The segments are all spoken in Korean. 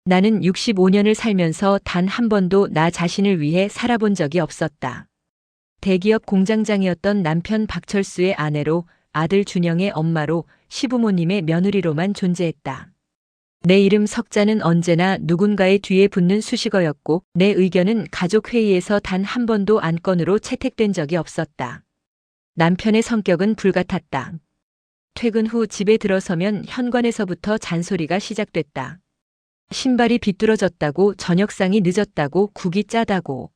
나는 65년을 살면서 단 한 번도 나 자신을 위해 살아본 적이 없었다. 대기업 공장장이었던 남편 박철수의 아내로, 아들 준영의 엄마로, 시부모님의 며느리로만 존재했다. 내 이름 석자는 언제나 누군가의 뒤에 붙는 수식어였고, 내 의견은 가족회의에서 단 한 번도 안건으로 채택된 적이 없었다. 남편의 성격은 불같았다. 퇴근 후 집에 들어서면 현관에서부터 잔소리가 시작됐다. 신발이 비뚤어졌다고, 저녁상이 늦었다고, 국이 짜다고.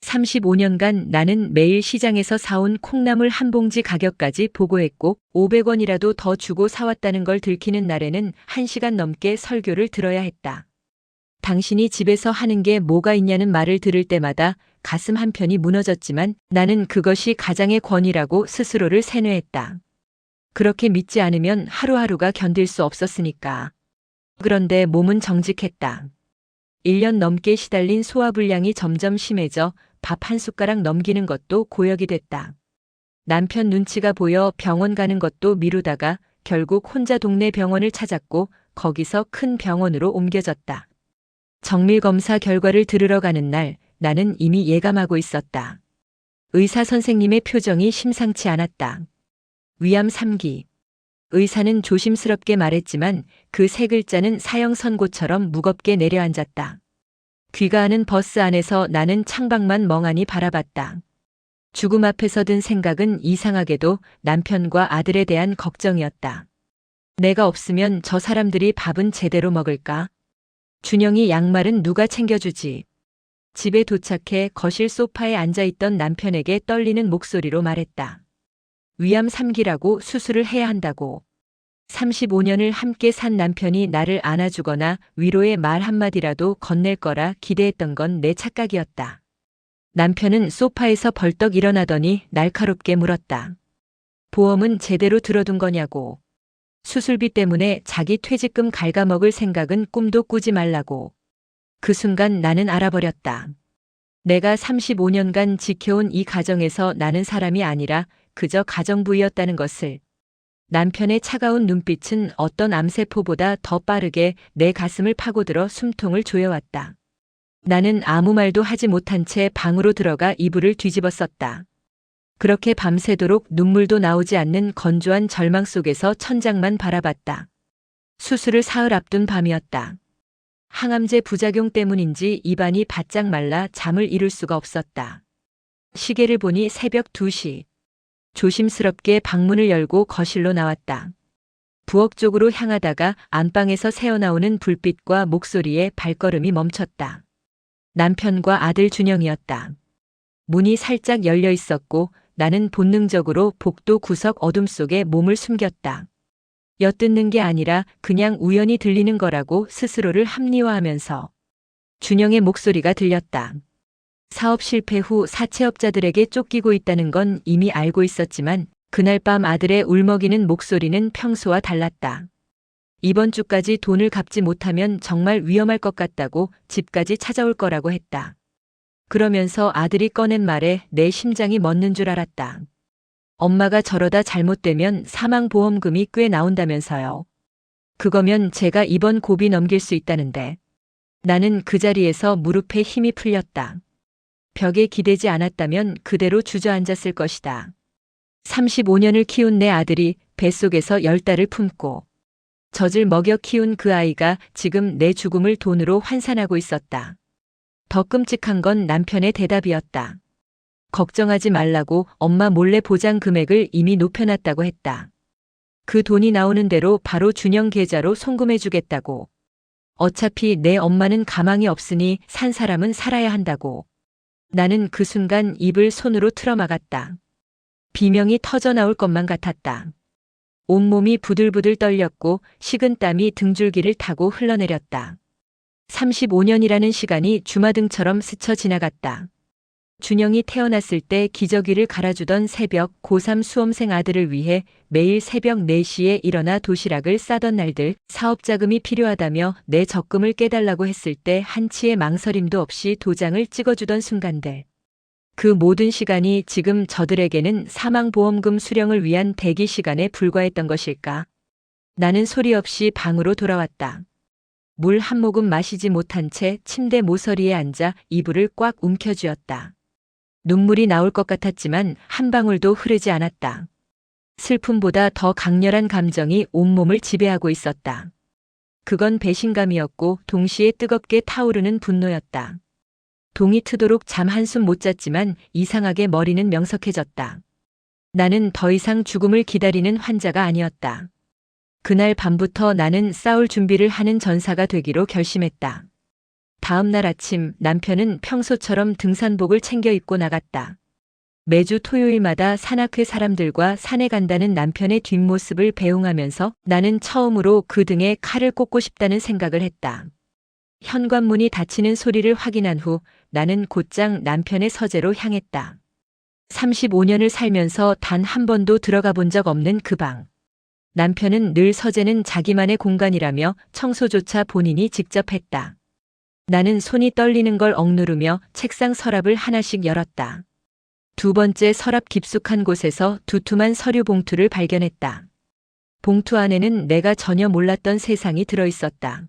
35년간 나는 매일 시장에서 사온 콩나물 한 봉지 가격까지 보고했고, 500원이라도 더 주고 사왔다는 걸 들키는 날에는 1시간 넘게 설교를 들어야 했다. 당신이 집에서 하는 게 뭐가 있냐는 말을 들을 때마다 가슴 한편이 무너졌지만 나는 그것이 가장의 권위라고 스스로를 세뇌했다. 그렇게 믿지 않으면 하루하루가 견딜 수 없었으니까. 그런데 몸은 정직했다. 1년 넘게 시달린 소화불량이 점점 심해져 밥 한 숟가락 넘기는 것도 고역이 됐다. 남편 눈치가 보여 병원 가는 것도 미루다가 결국 혼자 동네 병원을 찾았고 거기서 큰 병원으로 옮겨졌다. 정밀검사 결과를 들으러 가는 날 나는 이미 예감하고 있었다. 의사 선생님의 표정이 심상치 않았다. 위암 3기. 의사는 조심스럽게 말했지만 그 세 글자는 사형 선고처럼 무겁게 내려앉았다. 귀가하는 버스 안에서 나는 창밖만 멍하니 바라봤다. 죽음 앞에서 든 생각은 이상하게도 남편과 아들에 대한 걱정이었다. 내가 없으면 저 사람들이 밥은 제대로 먹을까? 준영이 양말은 누가 챙겨주지? 집에 도착해 거실 소파에 앉아있던 남편에게 떨리는 목소리로 말했다. 위암 3기라고, 수술을 해야 한다고. 35년을 함께 산 남편이 나를 안아주거나 위로의 말 한마디라도 건넬 거라 기대했던 건 내 착각이었다. 남편은 소파에서 벌떡 일어나더니 날카롭게 물었다. 보험은 제대로 들어둔 거냐고. 수술비 때문에 자기 퇴직금 갉아먹을 생각은 꿈도 꾸지 말라고. 그 순간 나는 알아버렸다. 내가 35년간 지켜온 이 가정에서 나는 사람이 아니라 그저 가정부였다는 것을. 남편의 차가운 눈빛은 어떤 암세포보다 더 빠르게 내 가슴을 파고들어 숨통을 조여왔다. 나는 아무 말도 하지 못한 채 방으로 들어가 이불을 뒤집었었다. 그렇게 밤새도록 눈물도 나오지 않는 건조한 절망 속에서 천장만 바라봤다. 수술을 사흘 앞둔 밤이었다. 항암제 부작용 때문인지 입안이 바짝 말라 잠을 이룰 수가 없었다. 시계를 보니 새벽 2시. 조심스럽게 방문을 열고 거실로 나왔다. 부엌 쪽으로 향하다가 안방에서 새어나오는 불빛과 목소리에 발걸음이 멈췄다. 남편과 아들 준영이었다. 문이 살짝 열려 있었고 나는 본능적으로 복도 구석 어둠 속에 몸을 숨겼다. 엿듣는 게 아니라 그냥 우연히 들리는 거라고 스스로를 합리화하면서. 준영의 목소리가 들렸다. 사업 실패 후 사채업자들에게 쫓기고 있다는 건 이미 알고 있었지만 그날 밤 아들의 울먹이는 목소리는 평소와 달랐다. 이번 주까지 돈을 갚지 못하면 정말 위험할 것 같다고 집까지 찾아올 거라고 했다. 그러면서 아들이 꺼낸 말에 내 심장이 멎는 줄 알았다. 엄마가 저러다 잘못되면 사망보험금이 꽤 나온다면서요. 그거면 제가 이번 고비 넘길 수 있다는데. 나는 그 자리에서 무릎에 힘이 풀렸다. 벽에 기대지 않았다면 그대로 주저앉았을 것이다. 35년을 키운 내 아들이 뱃속에서 10달을 품고 젖을 먹여 키운 그 아이가 지금 내 죽음을 돈으로 환산하고 있었다. 더 끔찍한 건 남편의 대답이었다. 걱정하지 말라고, 엄마 몰래 보장 금액을 이미 높여놨다고 했다. 그 돈이 나오는 대로 바로 준영 계좌로 송금해주겠다고. 어차피 내 엄마는 가망이 없으니 산 사람은 살아야 한다고. 나는 그 순간 입을 손으로 틀어막았다. 비명이 터져나올 것만 같았다. 온몸이 부들부들 떨렸고 식은 땀이 등줄기를 타고 흘러내렸다. 35년이라는 시간이 주마등처럼 스쳐 지나갔다. 준영이 태어났을 때 기저귀를 갈아주던 새벽 고3 수험생 아들을 위해 매일 새벽 4시에 일어나 도시락을 싸던 날들, 사업자금이 필요하다며 내 적금을 깨달라고 했을 때 한치의 망설임도 없이 도장을 찍어주던 순간들. 그 모든 시간이 지금 저들에게는 사망보험금 수령을 위한 대기 시간에 불과했던 것일까? 나는 소리 없이 방으로 돌아왔다. 물 한 모금 마시지 못한 채 침대 모서리에 앉아 이불을 꽉 움켜쥐었다. 눈물이 나올 것 같았지만 한 방울도 흐르지 않았다. 슬픔보다 더 강렬한 감정이 온몸을 지배하고 있었다. 그건 배신감이었고 동시에 뜨겁게 타오르는 분노였다. 동이 트도록 잠 한숨 못 잤지만 이상하게 머리는 명석해졌다. 나는 더 이상 죽음을 기다리는 환자가 아니었다. 그날 밤부터 나는 싸울 준비를 하는 전사가 되기로 결심했다. 다음 날 아침 남편은 평소처럼 등산복을 챙겨 입고 나갔다. 매주 토요일마다 산악회 사람들과 산에 간다는 남편의 뒷모습을 배웅하면서 나는 처음으로 그 등에 칼을 꽂고 싶다는 생각을 했다. 현관문이 닫히는 소리를 확인한 후 나는 곧장 남편의 서재로 향했다. 35년을 살면서 단 한 번도 들어가 본 적 없는 그 방. 남편은 늘 서재는 자기만의 공간이라며 청소조차 본인이 직접 했다. 나는 손이 떨리는 걸 억누르며 책상 서랍을 하나씩 열었다. 두 번째 서랍 깊숙한 곳에서 두툼한 서류 봉투를 발견했다. 봉투 안에는 내가 전혀 몰랐던 세상이 들어있었다.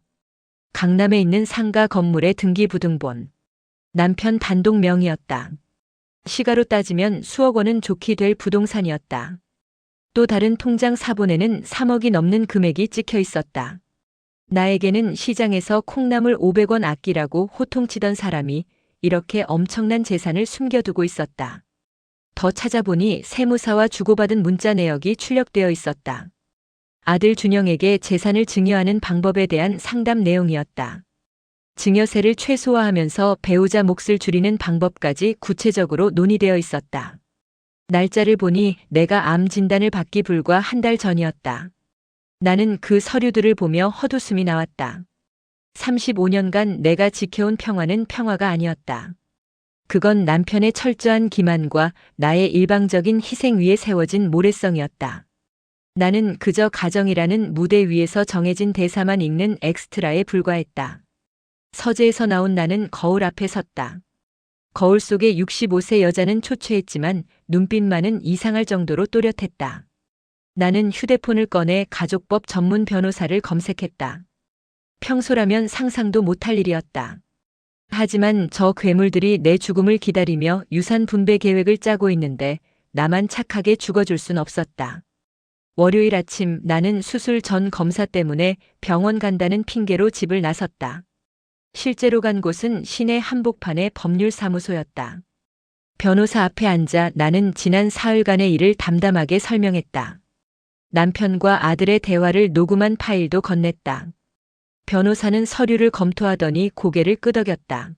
강남에 있는 상가 건물의 등기부등본. 남편 단독 명의였다. 시가로 따지면 수억 원은 좋게 될 부동산이었다. 또 다른 통장 사본에는 3억이 넘는 금액이 찍혀 있었다. 나에게는 시장에서 콩나물 500원 아끼라고 호통치던 사람이 이렇게 엄청난 재산을 숨겨두고 있었다. 더 찾아보니 세무사와 주고받은 문자 내역이 출력되어 있었다. 아들 준영에게 재산을 증여하는 방법에 대한 상담 내용이었다. 증여세를 최소화하면서 배우자 몫을 줄이는 방법까지 구체적으로 논의되어 있었다. 날짜를 보니 내가 암 진단을 받기 불과 한 달 전이었다. 나는 그 서류들을 보며 헛웃음이 나왔다. 35년간 내가 지켜온 평화는 평화가 아니었다. 그건 남편의 철저한 기만과 나의 일방적인 희생 위에 세워진 모래성이었다. 나는 그저 가정이라는 무대 위에서 정해진 대사만 읽는 엑스트라에 불과했다. 서재에서 나온 나는 거울 앞에 섰다. 거울 속의 65세 여자는 초췌했지만 눈빛만은 이상할 정도로 또렷했다. 나는 휴대폰을 꺼내 가족법 전문 변호사를 검색했다. 평소라면 상상도 못할 일이었다. 하지만 저 괴물들이 내 죽음을 기다리며 유산 분배 계획을 짜고 있는데 나만 착하게 죽어줄 순 없었다. 월요일 아침 나는 수술 전 검사 때문에 병원 간다는 핑계로 집을 나섰다. 실제로 간 곳은 시내 한복판의 법률사무소였다. 변호사 앞에 앉아 나는 지난 사흘간의 일을 담담하게 설명했다. 남편과 아들의 대화를 녹음한 파일도 건넸다. 변호사는 서류를 검토하더니 고개를 끄덕였다.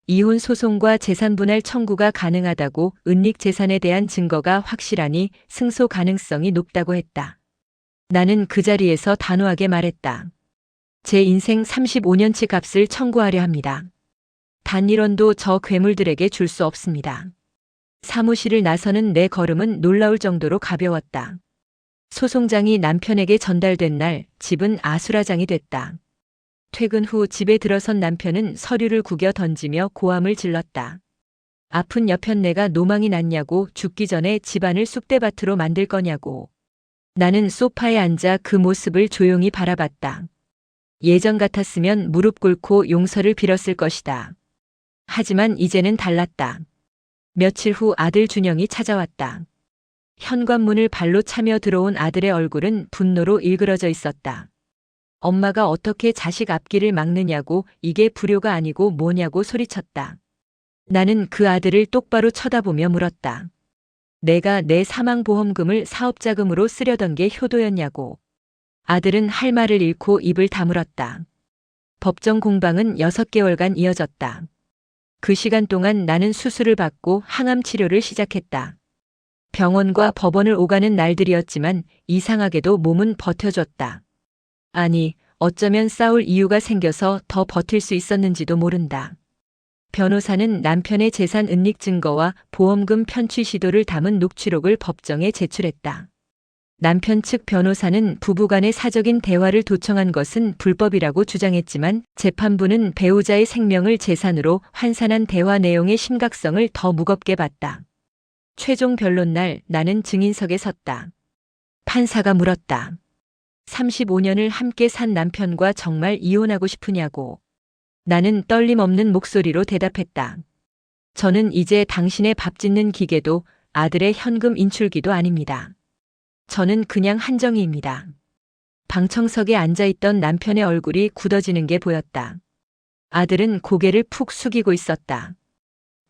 이혼 소송과 재산분할 청구가 가능하다고 은닉 재산에 대한 증거가 확실하니 승소 가능성이 높다고 했다. 나는 그 자리에서 단호하게 말했다. 제 인생 35년치 값을 청구하려 합니다. 단 1원도 저 괴물들에게 줄 수 없습니다. 사무실을 나서는 내 걸음은 놀라울 정도로 가벼웠다. 소송장이 남편에게 전달된 날 집은 아수라장이 됐다. 퇴근 후 집에 들어선 남편은 서류를 구겨 던지며 고함을 질렀다. 아픈 여편 내가 노망이 났냐고, 죽기 전에 집안을 쑥대밭으로 만들 거냐고. 나는 소파에 앉아 그 모습을 조용히 바라봤다. 예전 같았으면 무릎 꿇고 용서를 빌었을 것이다. 하지만 이제는 달랐다. 며칠 후 아들 준영이 찾아왔다. 현관문을 발로 차며 들어온 아들의 얼굴은 분노로 일그러져 있었다. 엄마가 어떻게 자식 앞길을 막느냐고, 이게 불효가 아니고 뭐냐고 소리쳤다. 나는 그 아들을 똑바로 쳐다보며 물었다. 내가 내 사망보험금을 사업자금으로 쓰려던 게 효도였냐고. 아들은 할 말을 잃고 입을 다물었다. 법정 공방은 6개월간 이어졌다. 그 시간 동안 나는 수술을 받고 항암 치료를 시작했다. 병원과 법원을 오가는 날들이었지만 이상하게도 몸은 버텨줬다. 아니, 어쩌면 싸울 이유가 생겨서 더 버틸 수 있었는지도 모른다. 변호사는 남편의 재산 은닉 증거와 보험금 편취 시도를 담은 녹취록을 법정에 제출했다. 남편 측 변호사는 부부간의 사적인 대화를 도청한 것은 불법이라고 주장했지만 재판부는 배우자의 생명을 재산으로 환산한 대화 내용의 심각성을 더 무겁게 봤다. 최종 변론 날 나는 증인석에 섰다. 판사가 물었다. 35년을 함께 산 남편과 정말 이혼하고 싶으냐고. 나는 떨림 없는 목소리로 대답했다. 저는 이제 당신의 밥 짓는 기계도 아들의 현금 인출기도 아닙니다. 저는 그냥 한정희입니다. 방청석에 앉아있던 남편의 얼굴이 굳어지는 게 보였다. 아들은 고개를 푹 숙이고 있었다.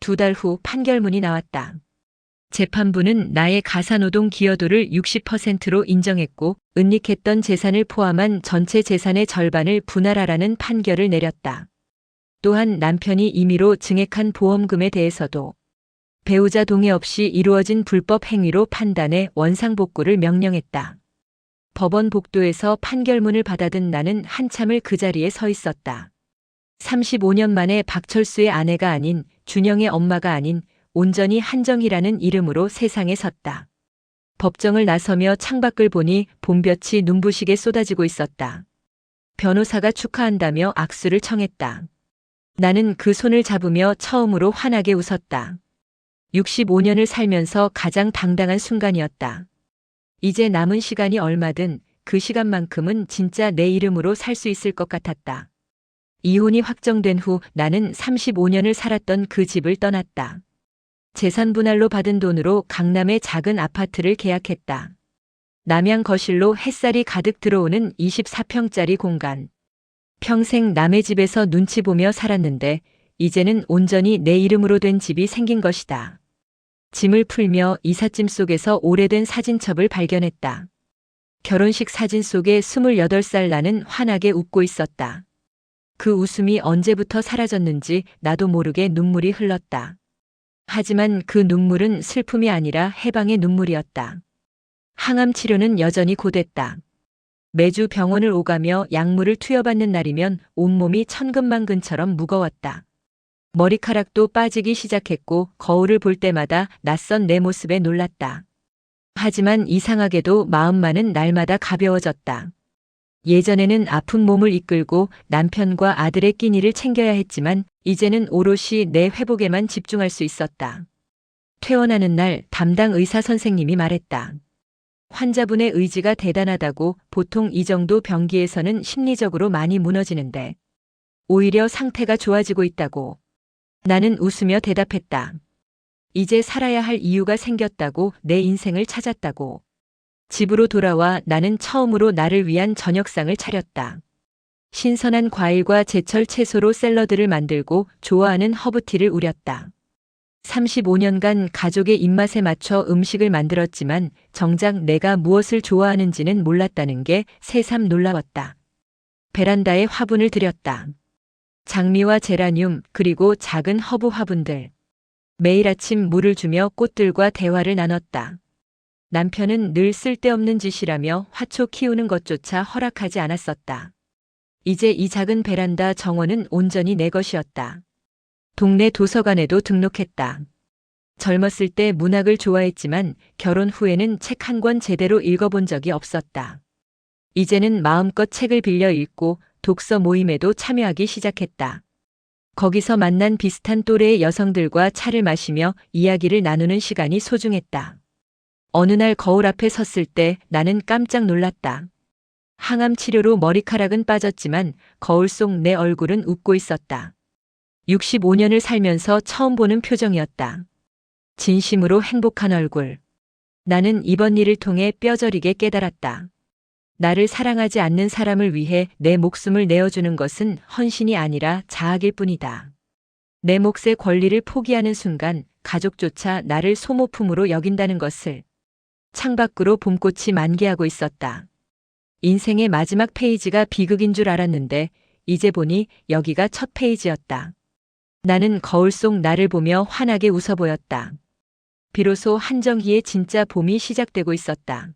2달 후 판결문이 나왔다. 재판부는 나의 가사노동 기여도를 60%로 인정했고 은닉했던 재산을 포함한 전체 재산의 절반을 분할하라는 판결을 내렸다. 또한 남편이 임의로 증액한 보험금에 대해서도 배우자 동의 없이 이루어진 불법 행위로 판단해 원상복구를 명령했다. 법원 복도에서 판결문을 받아든 나는 한참을 그 자리에 서 있었다. 35년 만에 박철수의 아내가 아닌, 준영의 엄마가 아닌 온전히 한정희라는 이름으로 세상에 섰다. 법정을 나서며 창밖을 보니 봄볕이 눈부시게 쏟아지고 있었다. 변호사가 축하한다며 악수를 청했다. 나는 그 손을 잡으며 처음으로 환하게 웃었다. 65년을 살면서 가장 당당한 순간이었다. 이제 남은 시간이 얼마든 그 시간만큼은 진짜 내 이름으로 살 수 있을 것 같았다. 이혼이 확정된 후 나는 35년을 살았던 그 집을 떠났다. 재산 분할로 받은 돈으로 강남의 작은 아파트를 계약했다. 남양 거실로 햇살이 가득 들어오는 24평짜리 공간. 평생 남의 집에서 눈치 보며 살았는데 이제는 온전히 내 이름으로 된 집이 생긴 것이다. 짐을 풀며 이삿짐 속에서 오래된 사진첩을 발견했다. 결혼식 사진 속에 28살 나는 환하게 웃고 있었다. 그 웃음이 언제부터 사라졌는지 나도 모르게 눈물이 흘렀다. 하지만 그 눈물은 슬픔이 아니라 해방의 눈물이었다. 항암 치료는 여전히 고됐다. 매주 병원을 오가며 약물을 투여받는 날이면 온몸이 천근만근처럼 무거웠다. 머리카락도 빠지기 시작했고 거울을 볼 때마다 낯선 내 모습에 놀랐다. 하지만 이상하게도 마음만은 날마다 가벼워졌다. 예전에는 아픈 몸을 이끌고 남편과 아들의 끼니를 챙겨야 했지만 이제는 오롯이 내 회복에만 집중할 수 있었다. 퇴원하는 날 담당 의사 선생님이 말했다. 환자분의 의지가 대단하다고. 보통 이 정도 병기에서는 심리적으로 많이 무너지는데 오히려 상태가 좋아지고 있다고. 나는 웃으며 대답했다. 이제 살아야 할 이유가 생겼다고. 내 인생을 찾았다고. 집으로 돌아와 나는 처음으로 나를 위한 저녁상을 차렸다. 신선한 과일과 제철 채소로 샐러드를 만들고 좋아하는 허브티를 우렸다. 35년간 가족의 입맛에 맞춰 음식을 만들었지만 정작 내가 무엇을 좋아하는지는 몰랐다는 게 새삼 놀라웠다. 베란다에 화분을 들였다. 장미와 제라늄 그리고 작은 허브 화분들. 매일 아침 물을 주며 꽃들과 대화를 나눴다. 남편은 늘 쓸데없는 짓이라며 화초 키우는 것조차 허락하지 않았었다. 이제 이 작은 베란다 정원은 온전히 내 것이었다. 동네 도서관에도 등록했다. 젊었을 때 문학을 좋아했지만 결혼 후에는 책 한 권 제대로 읽어본 적이 없었다. 이제는 마음껏 책을 빌려 읽고 독서 모임에도 참여하기 시작했다. 거기서 만난 비슷한 또래의 여성들과 차를 마시며 이야기를 나누는 시간이 소중했다. 어느 날 거울 앞에 섰을 때 나는 깜짝 놀랐다. 항암 치료로 머리카락은 빠졌지만 거울 속 내 얼굴은 웃고 있었다. 65년을 살면서 처음 보는 표정이었다. 진심으로 행복한 얼굴. 나는 이번 일을 통해 뼈저리게 깨달았다. 나를 사랑하지 않는 사람을 위해 내 목숨을 내어주는 것은 헌신이 아니라 자학일 뿐이다. 내 몫의 권리를 포기하는 순간 가족조차 나를 소모품으로 여긴다는 것을. 창밖으로 봄꽃이 만개하고 있었다. 인생의 마지막 페이지가 비극인 줄 알았는데 이제 보니 여기가 첫 페이지였다. 나는 거울 속 나를 보며 환하게 웃어 보였다. 비로소 한정희의 진짜 봄이 시작되고 있었다.